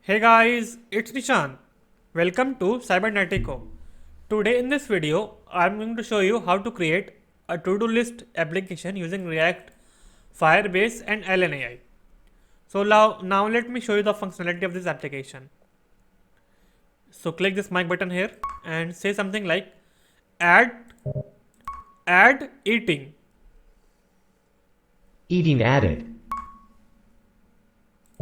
Hey guys, it's Nishan. Welcome to Cybernetico. Today in this video, I'm going to show you how to create a to-do list application using React, Firebase and LNAI. So now let me show you the functionality of this application. So click this mic button here and say something like add eating. Eating added.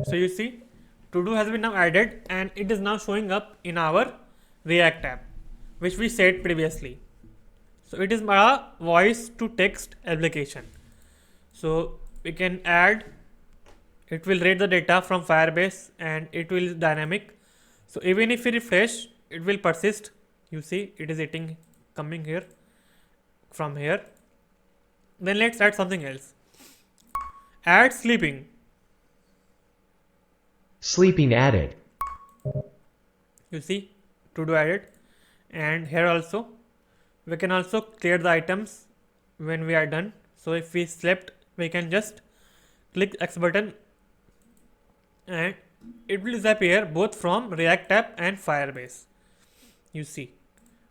So you see, to do has been now added and it is now showing up in our React app, which we set previously. So it is a voice to text application. So we can add, it will read the data from Firebase and it will dynamic. So even if we refresh, it will persist. You see, it is eating coming here from here. Then let's add something else. Add sleeping. Sleeping added. You see, to do added, and here also we can also clear the items when we are done. So if we slept, we can just click X button and it will disappear both from React app and Firebase. You see,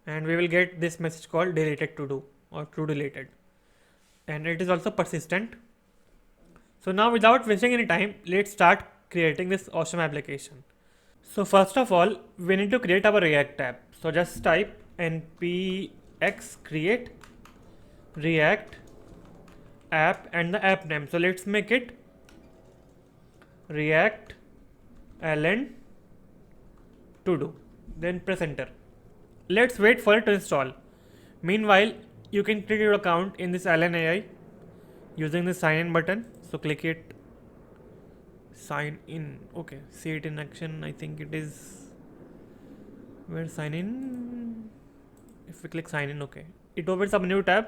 and we will get this message called deleted to do or to deleted, and it is also persistent. So now without wasting any time, let's start creating this awesome application. So first of all, we need to create our React app. So just type npx create React app and the app name. So let's make it React ln to do. Then press enter. Let's wait for it to install. Meanwhile, you can create your account in this LNAI using the sign in button. So click it, sign in. Okay, see it in action. I think it is where sign in. If we click sign in, okay, it opens up a new tab.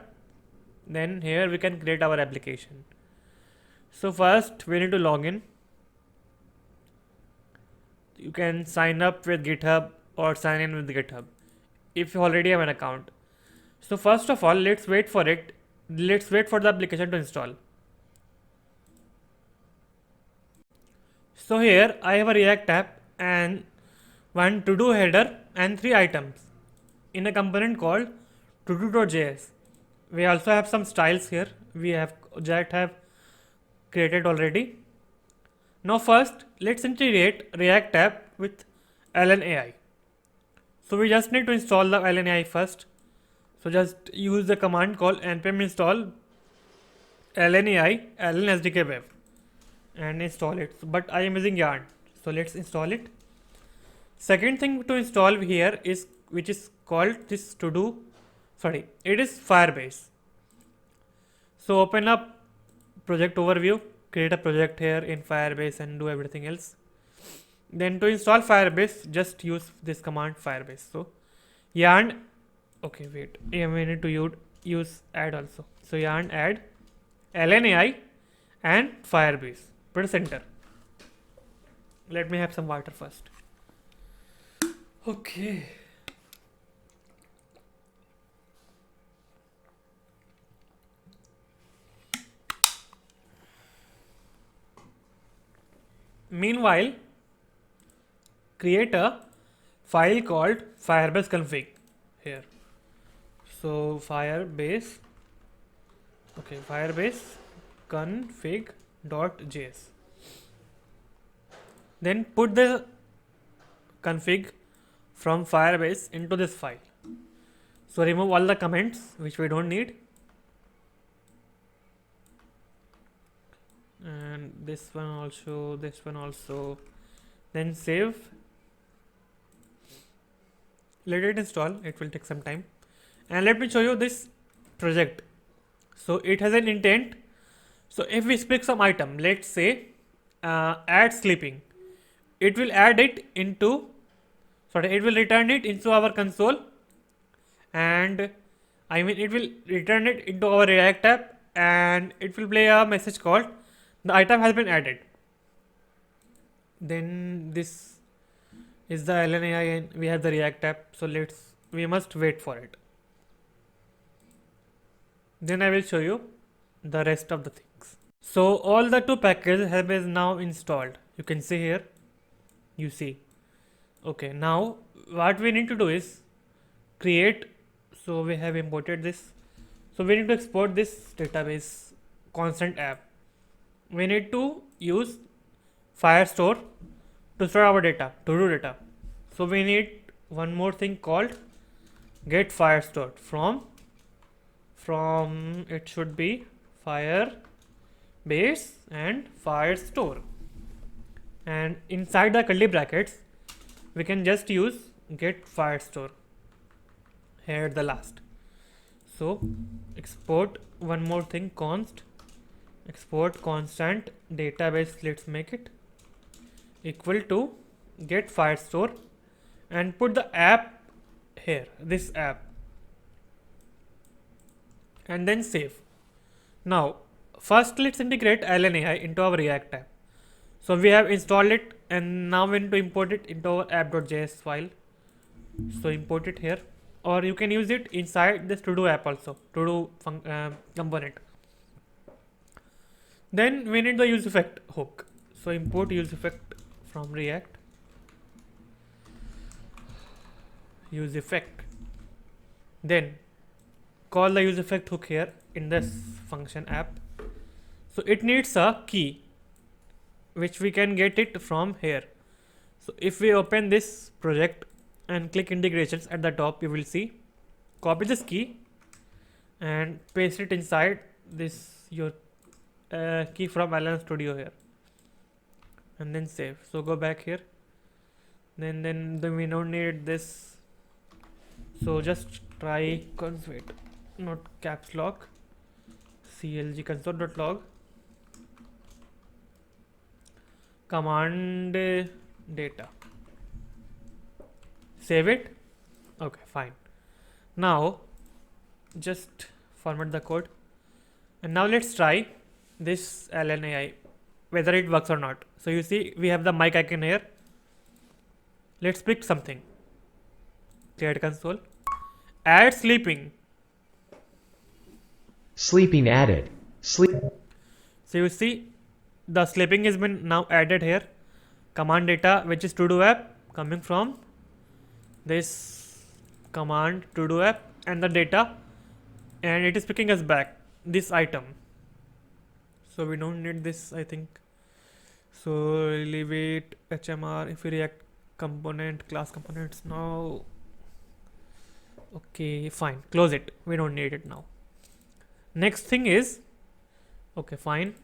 Then here we can create our application. So first we need to log in. You can sign up with GitHub or sign in with GitHub if you already have an account. So first of all, let's wait for it. Let's wait for the application to install. So here I have a React app and one to do header and 3 items in a component called todo.js. We also have some styles here we have that have created already. Now first let's integrate React app with LNAI. So we just need to install the LNAI first. So just use the command called npm install LNAI ln SDK web and install it. But I am using yarn, so let's install it. Second thing to install here is which is called this to do, sorry, it is Firebase. So open up project overview, create a project here in Firebase and do everything else. Then to install Firebase, just use this command Firebase. So yarn, okay, wait, yeah, we need to use add also. So yarn add LNAI and Firebase. Press enter. Let me have some water first. Okay. Meanwhile, create a file called Firebase config here. So Firebase, okay, Firebase config.js. Then put the config from Firebase into this file. So remove all the comments which we don't need, and this one also. Then save. Let it install. It will take some time. And let me show you this project. So it has an intent. So if we pick some item, let's say add sleeping, it will add it into, sorry, it will return it into our console, and I mean it will return it into our React app, and it will play a message called the item has been added. Then this is the LNAI and we have the React app. So we must wait for it. Then I will show you the rest of the things. So all the two packages have been now installed. You can see here You see. Okay, now what we need to do is create. So we have imported this. So we need to export this database constant app. We need to use Firestore to store our data, to do data. So we need one more thing called get Firestore from it should be Firebase and Firestore, and inside the curly brackets we can just use get Firestore here at the last. So export one more thing, const export constant database, let's make it equal to get Firestore, and put the app here, this app, and then save. Now first let's integrate LNAI into our React app. So we have installed it, and now we need to import it into our app.js file. So import it here, or you can use it inside this to do app also, to do component. Then we need the use effect hook. So import use effect from React, use effect, then call the use effect hook here in this function app. So it needs a key which we can get it from here. So if we open this project and click integrations at the top, you will see, copy this key and paste it inside this your key from LN Studio here, and then save. So go back here, then we don't need this. So just try wait, not caps lock, clg console.log command data, save it. Okay, fine. Now just format the code, and now let's try this LNAI whether it works or not. So you see we have the mic icon here. Let's pick something, create console, add sleeping. Sleeping added. Sleep. So you see the sleeping has been now added here. Command data, which is to do app, coming from this command to do app, and the data, and it is picking us back this item. So we don't need this, I think. So leave it HMR. If we React component class components now, okay, fine, close it, we don't need it now. Next thing is, okay, fine,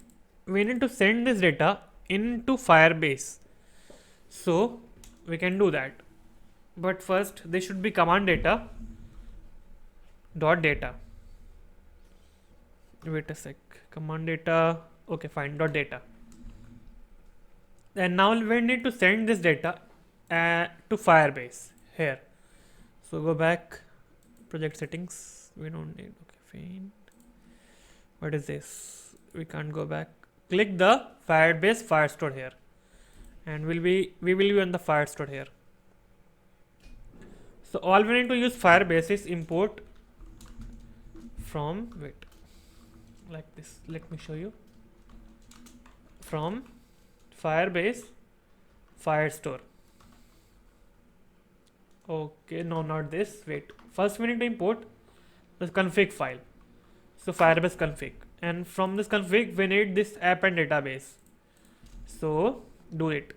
we need to send this data into Firebase. So we can do that, but first this should be command data dot data. Wait a sec, command data, okay, fine, dot data. And now we need to send this data to Firebase here. So go back, project settings, we don't need, okay, fine. What is this? We can't go back. Click the Firebase Firestore here, and we will be on the Firestore here. So all we need to use Firebase is import from, wait, like this, let me show you, from Firebase Firestore. Okay, no, not this, wait, first we need to import the config file. So Firebase config, and from this config we need this app and database. So do it,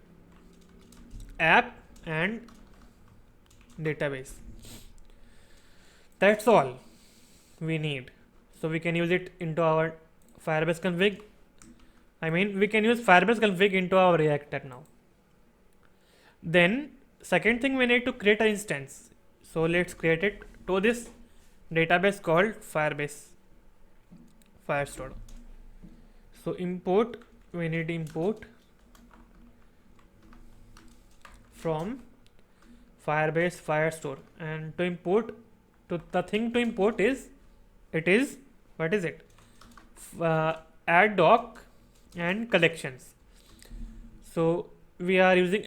app and database, that's all we need. So we can use it into our Firebase config, I mean we can use Firebase config into our React app now. Then second thing, we need to create an instance. So let's create it to this database called Firebase Firestore. So import, we need import from Firebase Firestore, and to import, to the thing to import is, it is, what is it, add doc and collections. So we are using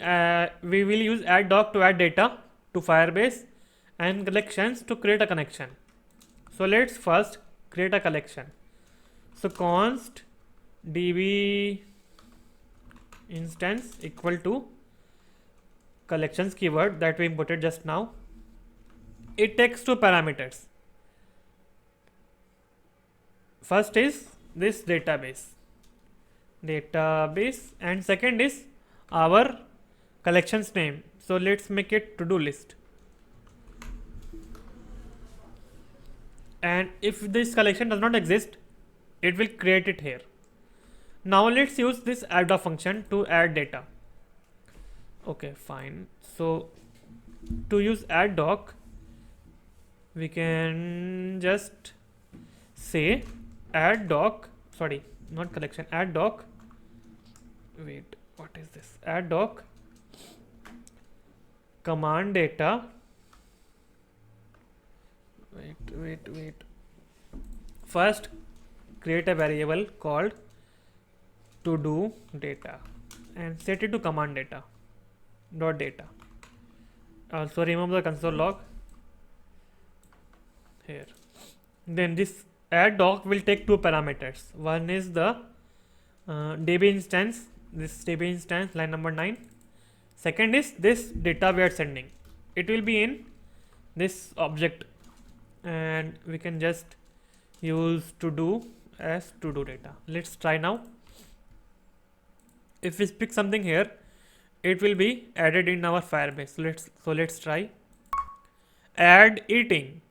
we will use add doc to add data to Firebase, and collections to create a connection. So let's first create a collection. So const db instance equal to collections keyword that we imported just now, it takes two parameters. First is this database, and second is our collections name. So let's make it to do list. And if this collection does not exist, it will create it here. Now let's use this add doc function to add data. Okay, fine. So to use add doc, we can just say add doc, sorry, not collection, add doc. Wait, what is this? Add doc command data. Wait. First, create a variable called to do data and set it to command data dot data. Also remove the console log here. Then this add doc will take two parameters. One is the DB instance, this DB instance line number 9. Second is this data we are sending. It will be in this object, and we can just use to do as to do data. Let's try now. If we pick something here, it will be added in our Firebase. Let's try. Add eating.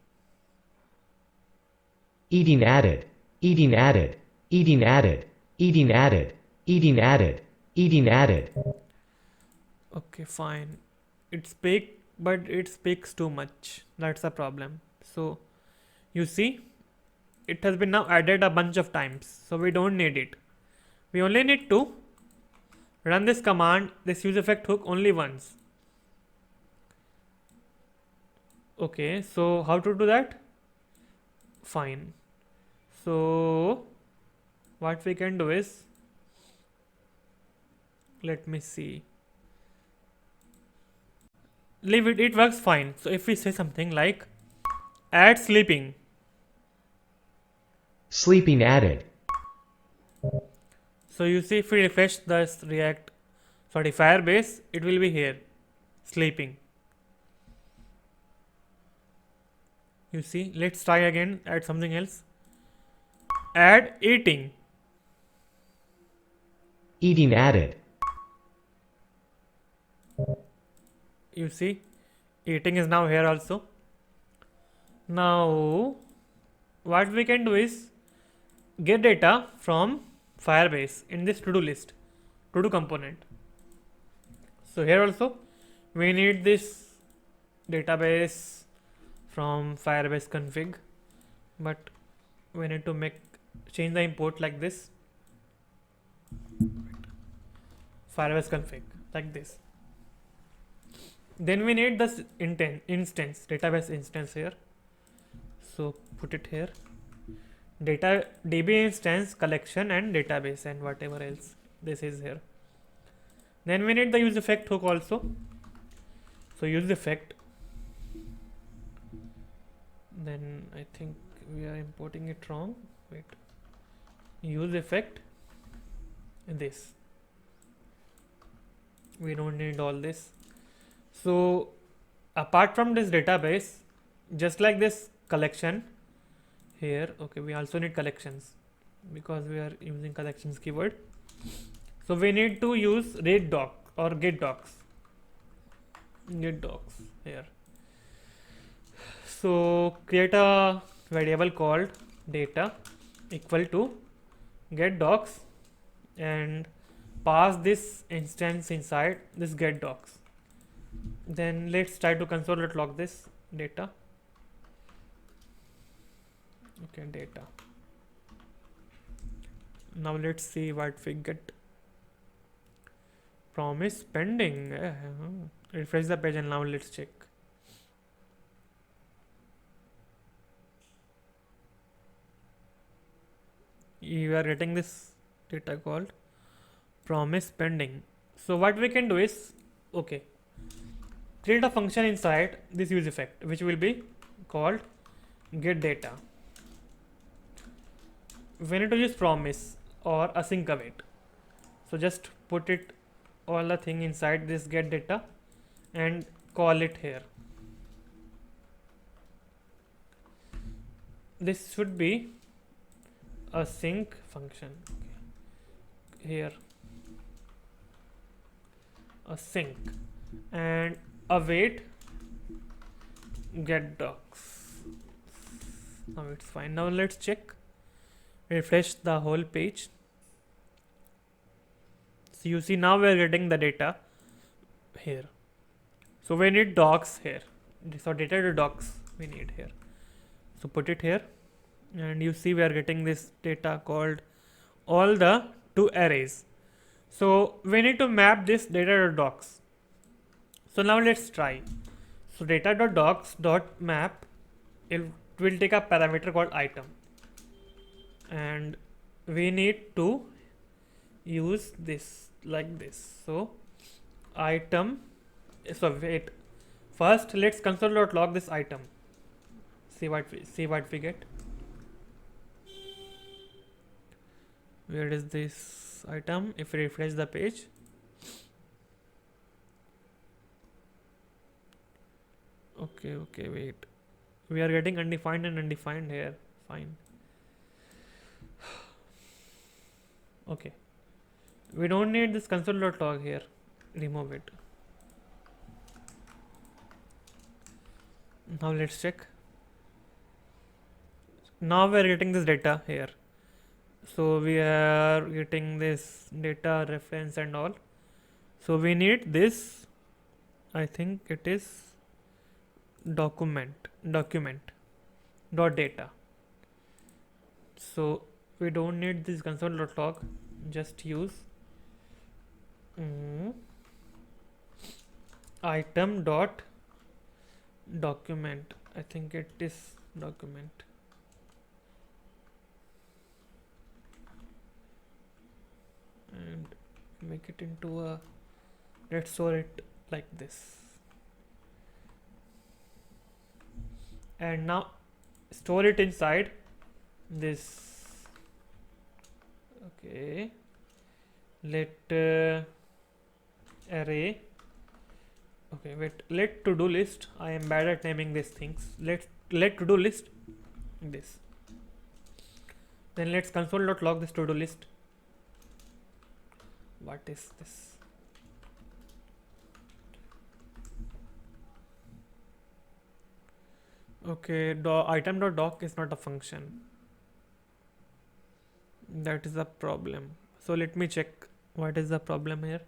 Eating added. Eating added. Eating added. Eating added. Eating added. Eating added. Okay, fine. It speaks, but it speaks too much. That's a problem. So you see, it has been now added a bunch of times. So we don't need it. We only need to run this command, this use effect hook, only once. Okay, so how to do that? Fine. So what we can do is, let me see. Leave it, it works fine. So if we say something like add sleeping. Sleeping added. So you see, if we refresh this Firebase, it will be here, sleeping. You see, let's try again, add something else. Add eating. Eating added. You see, eating is now here also. Now what we can do is get data from Firebase in this to do list, to do component. So here also we need this database from Firebase config, but we need to change the import like this, Firebase config like this. Then we need this instance, database instance here. So put it here, data DB instance, collection and database and whatever else this is here. Then we need the use effect hook also. So use effect. Then I think we are importing it wrong. Wait. Use effect. This. We don't need all this. So apart from this database, just like this collection here, okay, we also need collections because we are using collections keyword. So we need to use read doc or get docs. Get docs here. So create a variable called data equal to get docs and pass this instance inside this get docs. Then let's try to console.log this data. Okay, data. Now let's see what we get. Promise pending. Refresh the page and now let's check. You are getting this data called promise pending. So what we can do is, okay, create a function inside this use effect which will be called get data. We need to use promise or async await. So just put it all the thing inside this get data and call it here. This should be a sync function. Here a sync and await get docs. Now it's fine. Now let's check, refresh the whole page. So you see now we are getting the data here. So we need docs here. So data to docs we need here. So put it here, and you see we are getting this data called all the two arrays. So we need to map this data to docs. So now let's try. So data.docs.map, it will take a parameter called item, and we need to use this like this. So item, so wait, first let's console.log this item. See what we get. Where is this item? If we refresh the page, okay, wait, we are getting undefined and undefined here. Fine. Okay, we don't need this console.log here. Remove it. Now let's check. Now we are getting this data here. So we are getting this data reference and all. So we need this, I think it is document dot data. So we don't need this console.log, just use item dot document. I think it is document. And make it into a, let's store it like this, and now store it inside this. Okay, let array, okay, wait, let to do list. I am bad at naming these things. Let to do list this. Then let's console.log this to do list. What is this? Okay, item.doc is not a function. That is the problem. So let me check what is the problem here.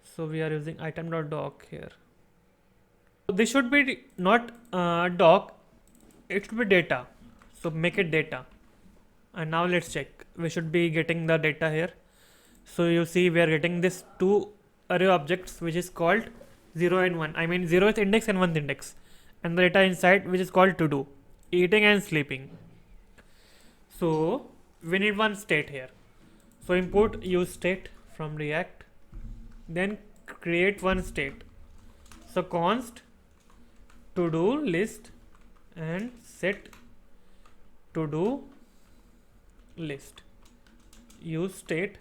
So we are using item.doc here. So this should be not doc, it should be data. So make it data. And now let's check. We should be getting the data here. So you see we are getting this two array objects which is called 0 and 1. I mean 0th index and 1th index. And the data inside which is called to do, eating and sleeping. So we need one state here. So import use state from React. Then create one state. So const to do list and set to do list. Use state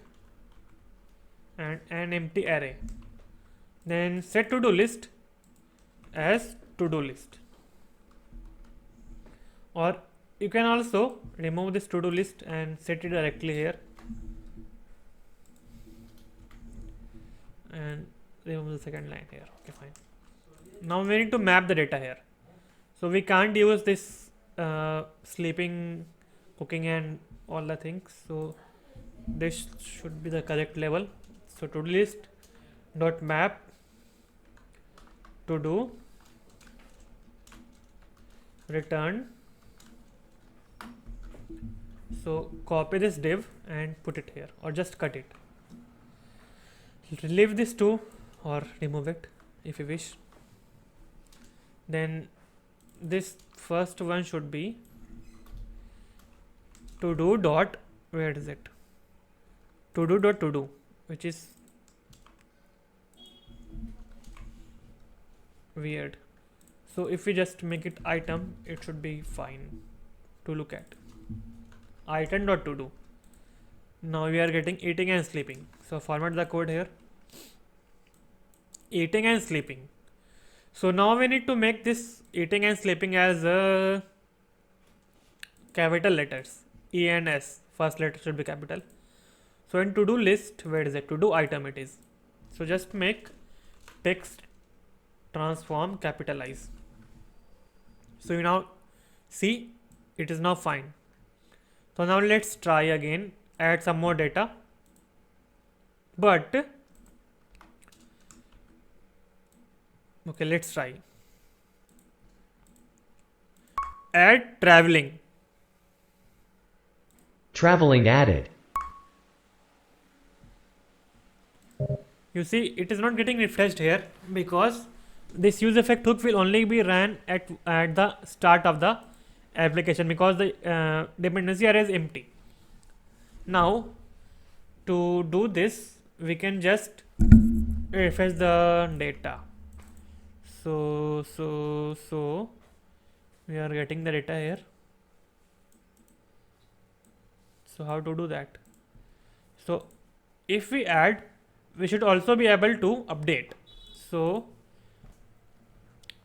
and an empty array. Then set to do list as to do list, or you can also remove this to do list and set it directly here and remove the second line here. Okay, fine. Now we need to map the data here. So we can't use this sleeping, cooking and all the things. So this should be the correct level. So to do list dot map to do return. So copy this div and put it here, or just cut it. Leave this too, or remove it if you wish. Then this first one should be to do dot, where is it? To do dot to do, which is weird. So if we just make it item, it should be fine to look at. Item dot to do. Now we are getting eating and sleeping. So format the code here. eating and sleeping. So now we need to make this eating and sleeping as capital letters, E and S. First letter should be capital. So in to do list, where is it? To do item it is. So just make text transform capitalize. So you now see it is now fine. So now let's try again, add some more data. But okay, let's try. Add traveling. Traveling added. You see it is not getting refreshed here because this use effect hook will only be ran at the start of the application because the dependency array is empty. Now to do this we can just refresh the data. So we are getting the data here. So how to do that? So if we add, we should also be able to update. So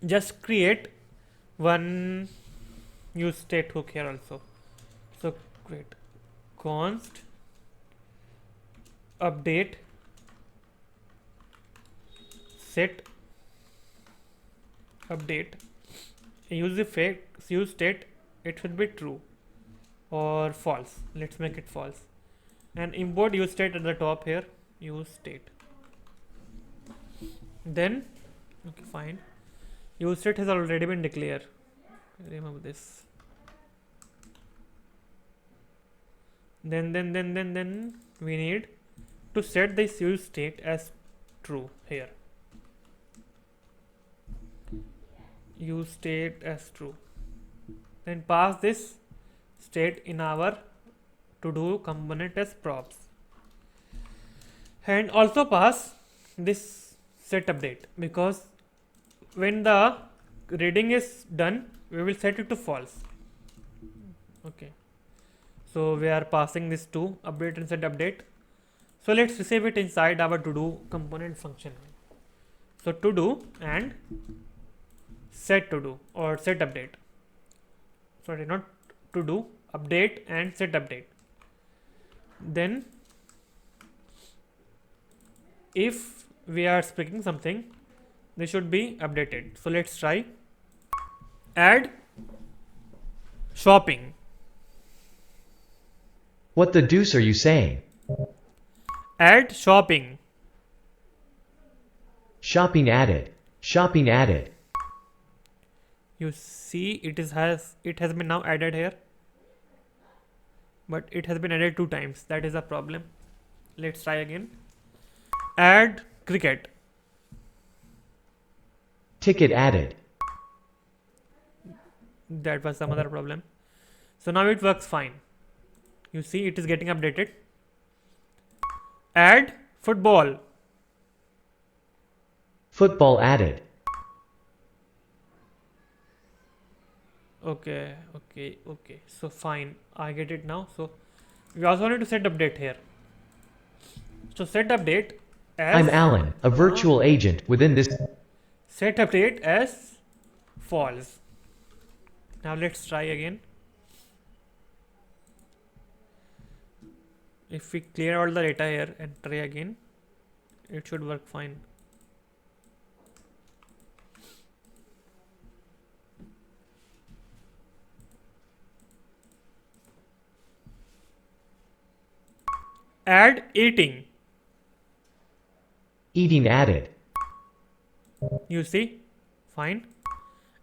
just create one use state hook here also. So create const update set update use effect use state, it should be true or false. Let's make it false and import use state at the top here, use state. Then okay, fine, use state has already been declared. Remove this. Then we need to set this use state as true here. Use state as true. Then pass this state in our to do component as props. And also pass this set update because when the reading is done, we will set it to false. Okay. So we are passing this to update and set update. So let's receive it inside our to do component function. So to do and set to do or set update. Sorry, not to do, update and set update. Then if we are speaking something, this should be updated. So let's try. Add shopping. What the deuce are you saying? Add shopping. Shopping added. Shopping added. You see it has been now added here, but it has been added 2 times. That is a problem. Let's try again. Add cricket. Ticket added. That was some other problem. So now it works fine. You see it is getting updated. Add football. Football added. Okay. So fine, I get it now. So we also need to set update here. So set update as I'm Alan, a virtual agent within this. set update as false. Now let's try again. If we clear all the data here and try again, it should work fine. Add eating. Eating added. You see, fine.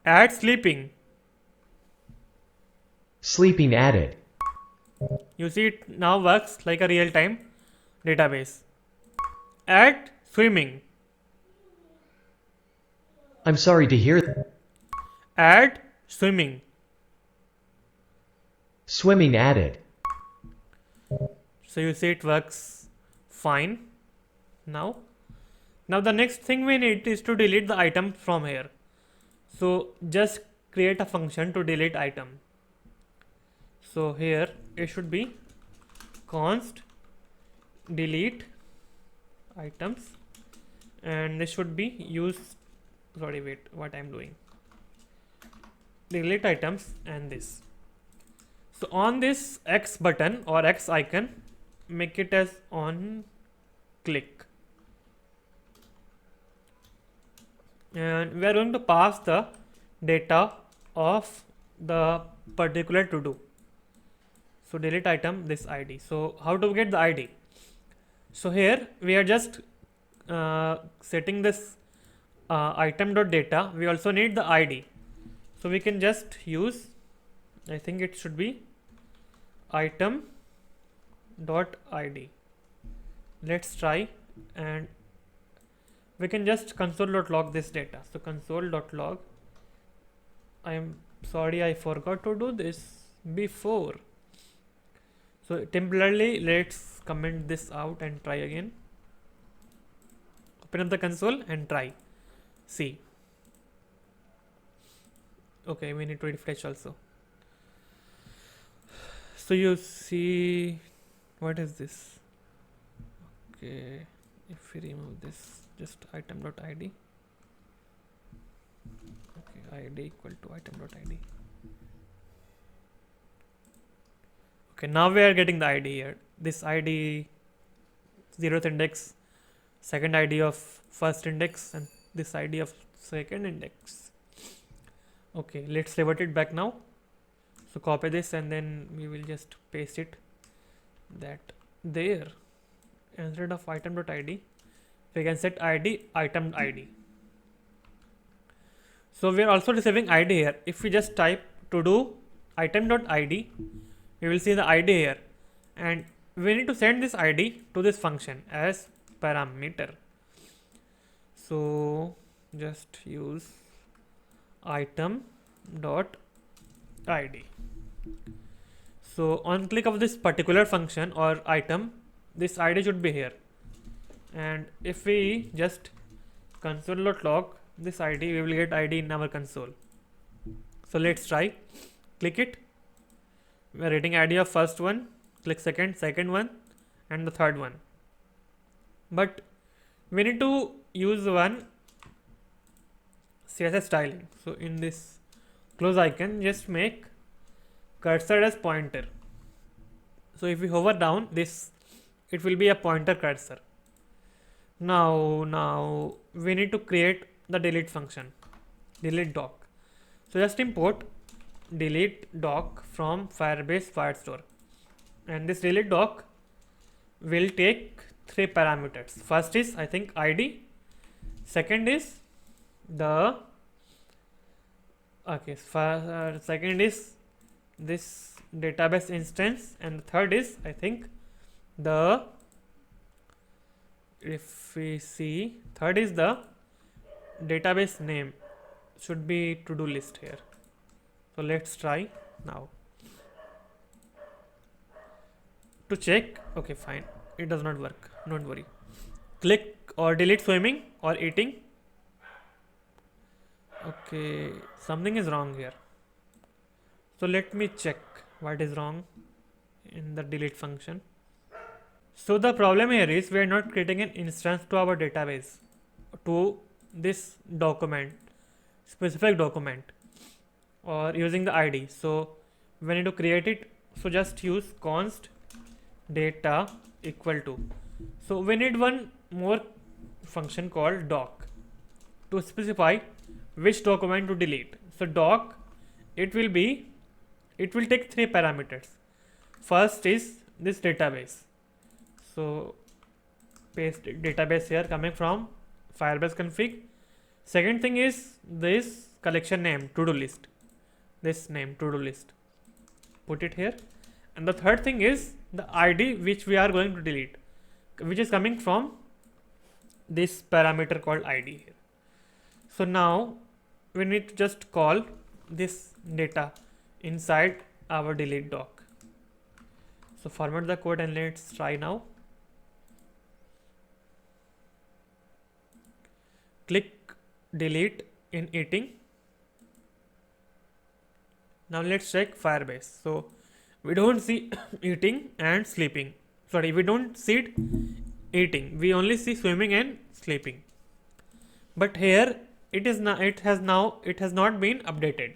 Add sleeping. Sleeping added. You see it now works like a real-time database. Add swimming. I'm sorry to hear that. Add swimming. Swimming added. So you see it works fine. Now the next thing we need is to delete the item from here. So just create a function to delete item. So here it should be const delete items and this should be used. Sorry, wait, what I'm doing, delete items and this. So on this X button or X icon, make it as on click, and we are going to pass the data of the particular to do. So delete item, this ID. So how to get the ID? So here we are just setting this item.data. We also need the ID, so we can just use, I think it should be item.id. Let's try, and we can just console.log this data. So console.log, I am sorry, I forgot to do this before. So temporarily let's comment this out and try again. Open up the console and try. See. Okay, we need to refresh also. So you see, what is this? Okay, if we remove this, just item.id. Okay, id equal to item.id. Okay, now we are getting the ID here. This ID, 0th index, second ID of first index, and this ID of second index. Okay, let's revert it back now. So copy this and then we will just paste it that there. Instead of item.id, we can set ID item ID. So we are also receiving ID here. If we just type to do item.id, we will see the ID here, and we need to send this ID to this function as parameter. So just use item.id. So on click of this particular function or item, this ID should be here, and if we just console.log this ID, we will get ID in our console. So let's try. Click it. We are getting ID of first one. Click second one, and the third one. But we need to use one CSS styling. So in this close icon, just make cursor as pointer. So if we hover down this, it will be a pointer cursor. Now we need to create the delete function, delete doc. So just import delete doc from Firebase Firestore, and this delete doc will take 3 parameters. First is, I think, ID. Second is the second is this database instance, and the third is, I think, the, if we see, third is the database name, should be to do list here. So let's try now to check. Okay, fine, it does not work, don't worry. Click or delete swimming or eating. Okay, something is wrong here. So let me check what is wrong in the delete function. So the problem here is we are not creating an instance to our database, to this document, specific document, or using the ID. So we need to create it. So just use const data equal to. So we need one more function called doc to specify which document to delete. So doc, it will take 3 parameters. First is this database. So paste database here coming from Firebase config. Second thing is this collection name, to do list. This name, to do list. Put it here. And the third thing is the ID which we are going to delete, which is coming from this parameter called ID here. So now we need to just call this data inside our delete doc. So format the code and let's try now. Click delete in eating. Now let's check Firebase. So we don't see eating and sleeping. Sorry, we don't see eating. We only see swimming and sleeping. but here it is now, it has not been updated,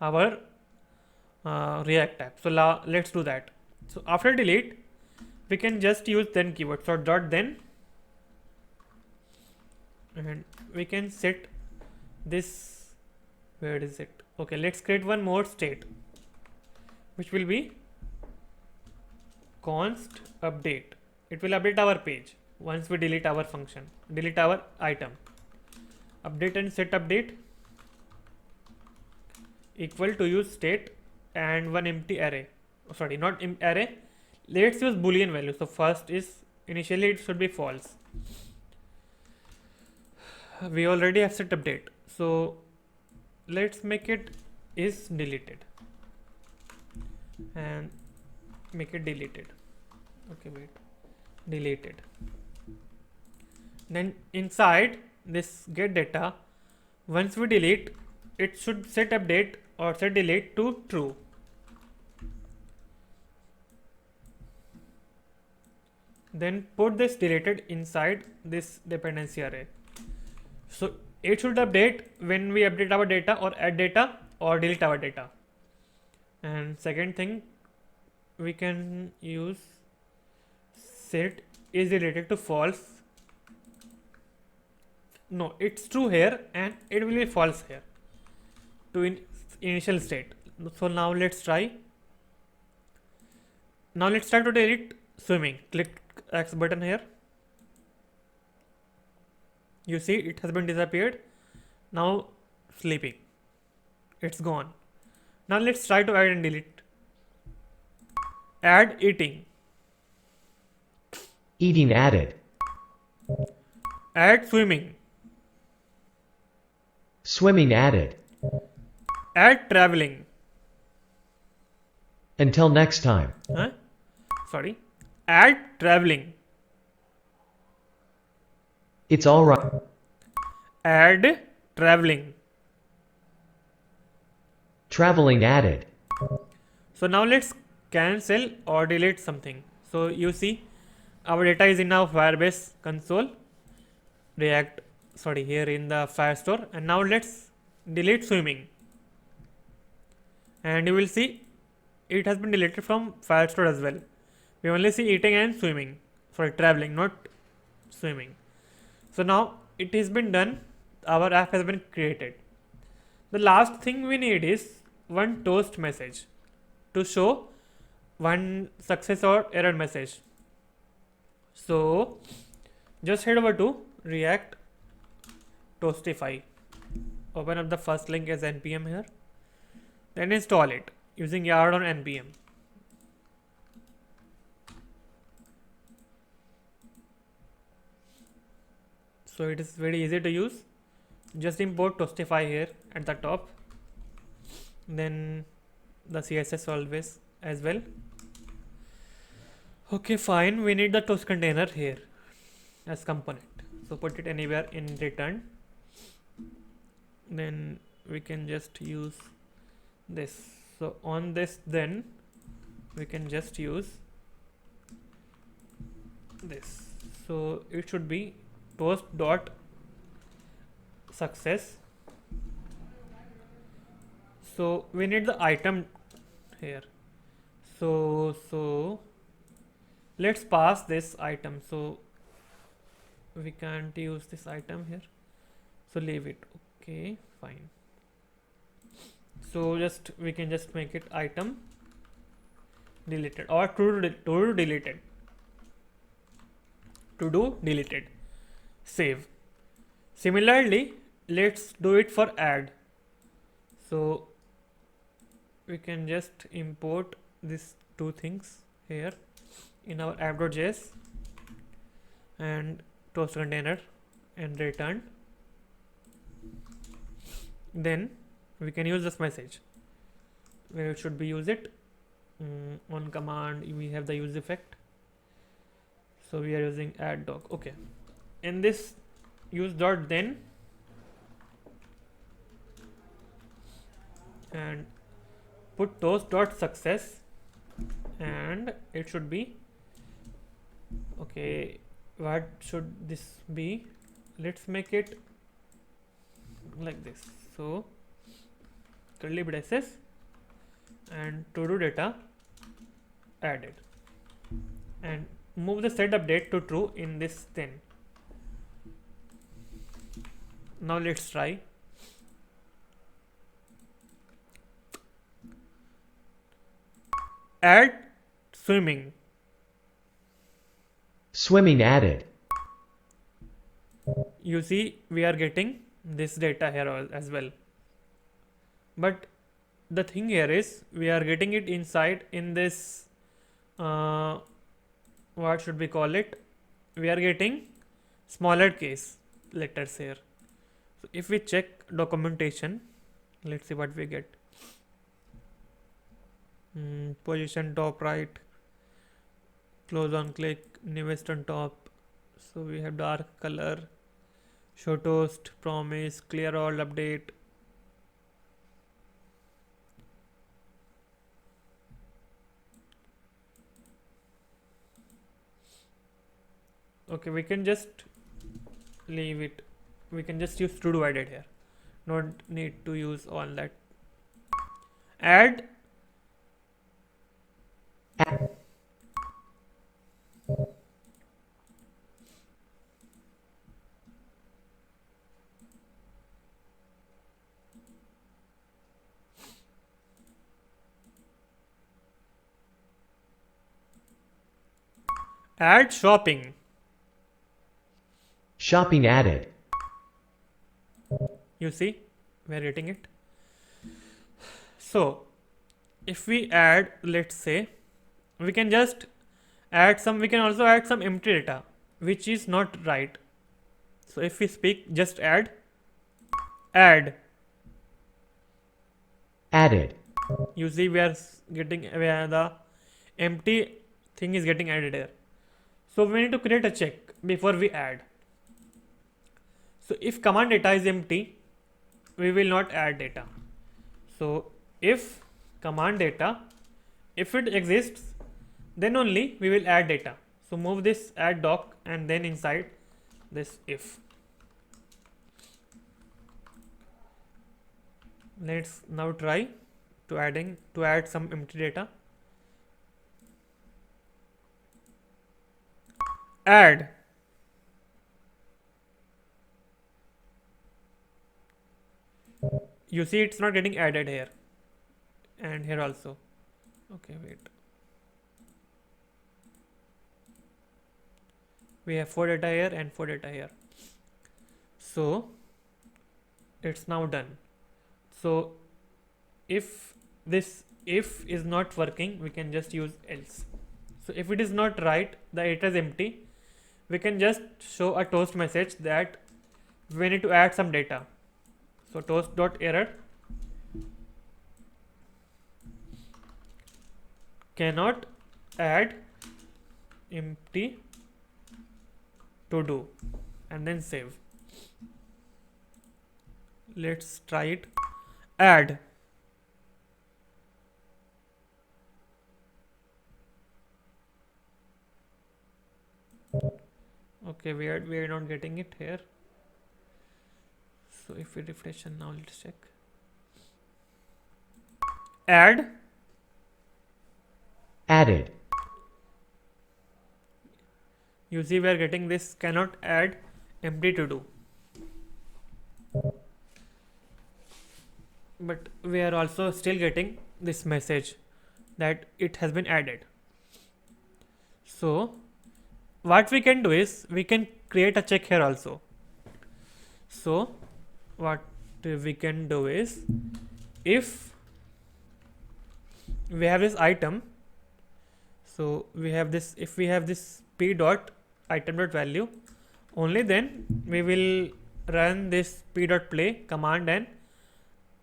our React app. So let's do that. So after delete, we can just use then keyword. So dot then, and we can set this, where is it? Okay, let's create one more state, which will be const update. It will update our page once we delete our function, delete our item. Update and set update equal to use state and one empty array. Sorry, not array. Let's use boolean value. So first is, initially it should be false. We already have set update, so let's make it is deleted and make it deleted. Okay, wait, deleted. Then inside this get data, once we delete, it should set update or set delete to true. Then put this deleted inside this dependency array. So it should update when we update our data or add data or delete our data. And second thing, we can use set is related to false. No, it's true here and it will be false here to initial state. So now let's try. Now let's try to delete swimming. Click X button here. You see it has been disappeared. Now sleeping, it's gone. Now let's try to add and delete. Add eating. Eating added. Add swimming. Swimming added. Add traveling. Until next time. Sorry. Add traveling. It's alright. Add traveling. Traveling added. So now let's cancel or delete something. So you see our data is in our Firebase console, React, sorry, here in the Firestore. And now let's delete swimming. And you will see it has been deleted from Firestore as well. We only see eating and swimming. Sorry, traveling, not swimming. So now it has been done. Our app has been created. The last thing we need is one toast message to show one success or error message. So just head over to React Toastify. Open up the first link as npm here. Then install it using yard on npm. So it is very easy to use. Just import Toastify here at the top. Then the CSS always as well. Okay, fine. We need the toast container here as component. So put it anywhere in return. Then we can just use this. So on this, then we can just use this. So it should be toast dot success. So we need the item here. So let's pass this item. So we can't use this item here. So leave it. Okay, fine. So we can just make it item deleted or to do deleted. To do deleted. Save. Similarly, let's do it for add. So we can just import these two things here in our app.js and toast container and return. Then we can use this message where it should be use it. On command we have the use effect. So we are using add doc. Okay. In this use dot then and put toast dot success, and it should be okay. What should this be? Let's make it like this. So curly braces and to do data added, and move the set update to true in this then. Now let's try. Add swimming. Swimming added. You see we are getting this data here as well, but the thing here is we are getting it inside in this what should we call it, we are getting smaller case letters here. So if we check documentation, let's see what we get. Position top right, close on click, newest on top. So we have dark color, show toast, promise, clear all, update. Okay, we can just leave it. We can just use to do added here. Not need to use all that. Add add shopping. Shopping added. You see, we are getting it. So if we add, let's say, we can just add some, we can also add some empty data which is not right. So if we speak just add Added. you see we are getting where the empty thing is getting added here. So we need to create a check before we add. So if command data is empty, we will not add data. So if command data, if it exists, then only we will add data. So move this add doc and then inside this if. Let's now try to add some empty data. Add. You see it's not getting added here and here also. Okay, wait. We have 4 data here and 4 data here. So it's now done. So if this if is not working, we can just use else. So if it is not right, the data is empty, we can just show a toast message that we need to add some data. So toast.error cannot add empty to do, and then save. Let's try it. Add. Okay, we are not getting it here. So if we refresh and now let's check. Add. Added. You see we are getting this cannot add empty to do. But we are also still getting this message that it has been added. So what we can do is we can create a check here also. So what we can do is, if we have this item, so we have this, if we have this p dot item dot value, only then we will run this p dot play command and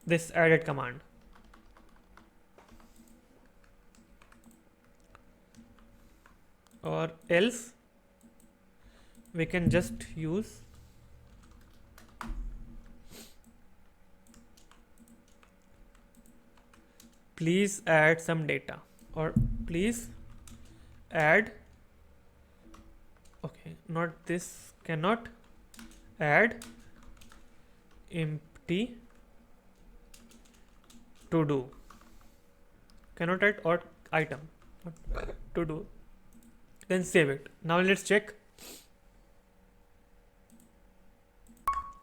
this added command. Or else we can just use please add some data, or please add, okay, not this, cannot add empty empty to do. Cannot add or item to do. Then save it. Now let's check.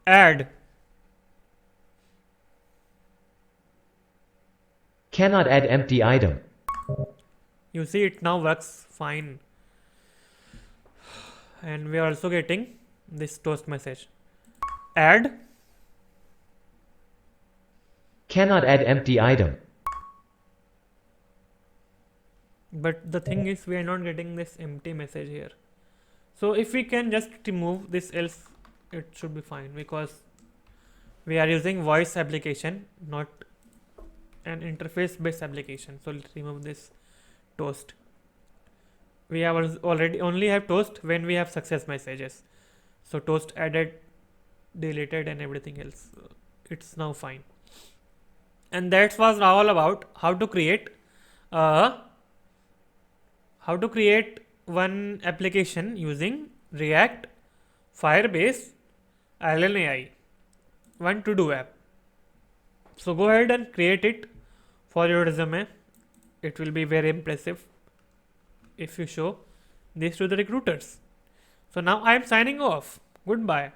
Add. Cannot add empty item. You see it now works fine. And we are also getting this toast message. Add. Cannot add empty item. But the thing is we are not getting this empty message here. So if we can just remove this, else it should be fine, because we are using voice application, not an interface based application. So let's remove this toast. We have already only have toast when we have success messages. So toast added, deleted and everything else. It's now fine. And that was all about how to create one application using React, Firebase, Island AI, one to do app. So go ahead and create it for your resume. It will be very impressive if you show this to the recruiters. So now I am signing off. Goodbye.